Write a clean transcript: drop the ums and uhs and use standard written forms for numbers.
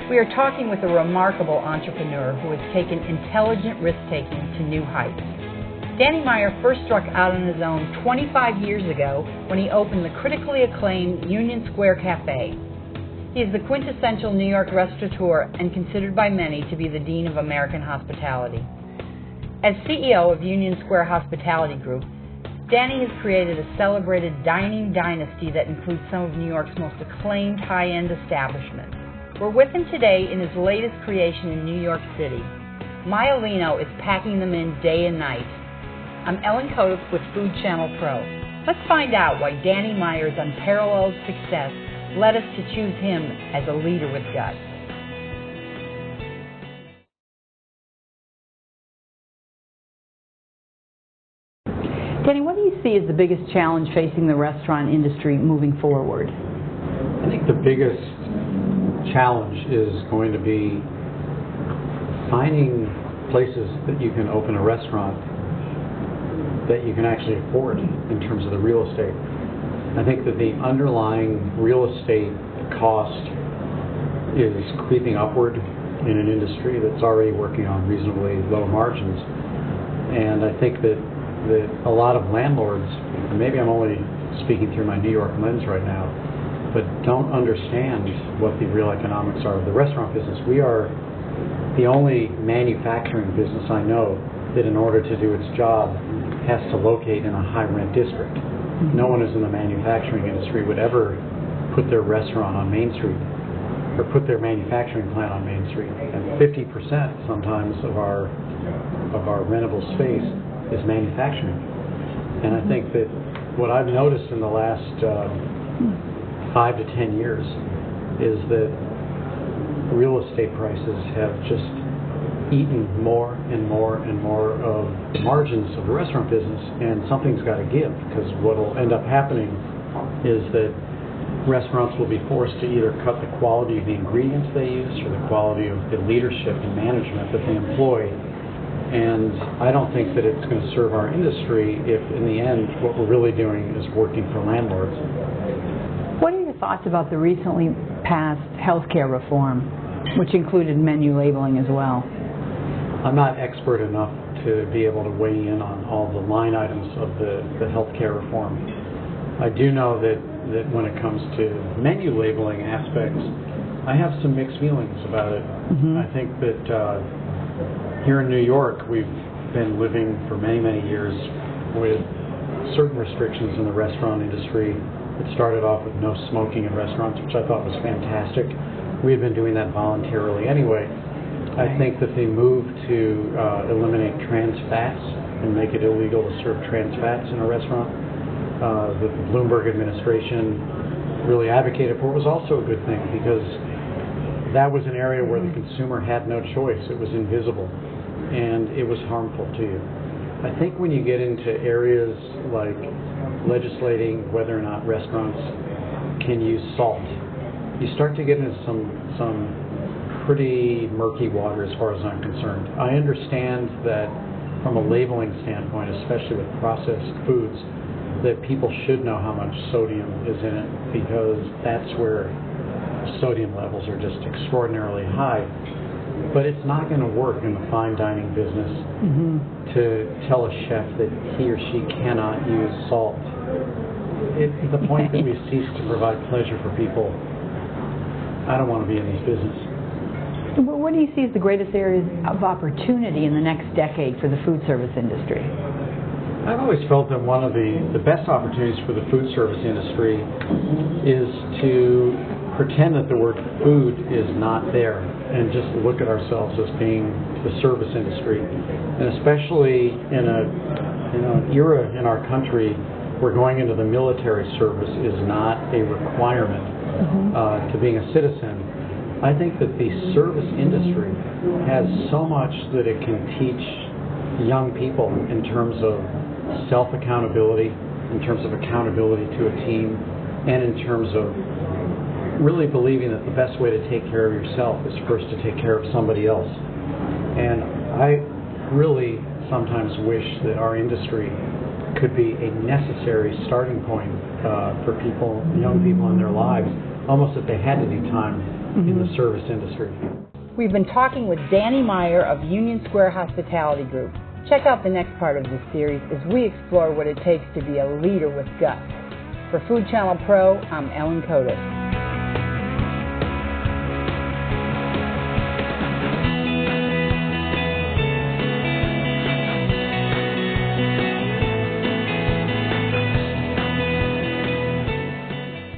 We are talking with a remarkable entrepreneur who has taken intelligent risk-taking to new heights. Danny Meyer first struck out on his own 25 years ago when he opened the critically acclaimed Union Square Cafe. He is the quintessential New York restaurateur and considered by many to be the dean of American hospitality. As CEO of Union Square Hospitality Group, Danny has created a celebrated dining dynasty that includes some of New York's most acclaimed high-end establishments. We're with him today in his latest creation in New York City. Maialino is packing them in day and night. I'm Ellen Kotick with Food Channel Pro. Let's find out why Danny Meyer's unparalleled success led us to choose him as a leader with guts. Danny, what do you see as the biggest challenge facing the restaurant industry moving forward? I think the biggest challenge is going to be finding places that you can open a restaurant that you can actually afford in terms of the real estate. I think that the underlying real estate cost is creeping upward in an industry that's already working on reasonably low margins. And I think that a lot of landlords, and maybe I'm only speaking through my New York lens right now, but don't understand what the real economics are of the restaurant business. We are the only manufacturing business I know that in order to do its job has to locate in a high rent district. No one who's in the manufacturing industry would ever put their restaurant on Main Street or put their manufacturing plant on Main Street. And 50% sometimes of our rentable space is manufacturing. And I think that what I've noticed in the last 5 to 10 years is that real estate prices have just eaten more and more and more of the margins of the restaurant business, and something's got to give, because what will end up happening is that restaurants will be forced to either cut the quality of the ingredients they use or the quality of the leadership and management that they employ. And I don't think that it's going to serve our industry if in the end what we're really doing is working for landlords. What are your thoughts about the recently passed healthcare reform, which included menu labeling as well? I'm not expert enough to be able to weigh in on all the line items of the healthcare reform. I do know that when it comes to menu labeling aspects, I have some mixed feelings about it. I think that here in New York, we've been living for many, many years with certain restrictions in the restaurant industry. It started off with no smoking in restaurants, which I thought was fantastic. We had been doing that voluntarily anyway. I think that the move to eliminate trans fats and make it illegal to serve trans fats in a restaurant, that the Bloomberg administration really advocated for, was also a good thing, because that was an area where the consumer had no choice. It was invisible, and it was harmful to you. I think when you get into areas like legislating whether or not restaurants can use salt, you start to get into some pretty murky water as far as I'm concerned. I understand that from a labeling standpoint, especially with processed foods, that people should know how much sodium is in it, because that's where sodium levels are just extraordinarily high. But it's not going to work in the fine dining business to tell a chef that he or she cannot use salt. The point that we cease to provide pleasure for people, I don't want to be in this business. What do you see as the greatest areas of opportunity in the next decade for the food service industry? I've always felt that one of the best opportunities for the food service industry is to pretend that the word food is not there and just look at ourselves as being the service industry. And especially in an era in our country where going into the military service is not a requirement to being a citizen, I think that the service industry has so much that it can teach young people in terms of self-accountability, in terms of accountability to a team, and in terms of really believing that the best way to take care of yourself is first to take care of somebody else. And I really sometimes wish that our industry could be a necessary starting point for people, young people in their lives, almost if they had to do time in the service industry. We've been talking with Danny Meyer of Union Square Hospitality Group. Check out the next part of this series as we explore what it takes to be a leader with guts. For Food Channel Pro, I'm Ellen Kotis.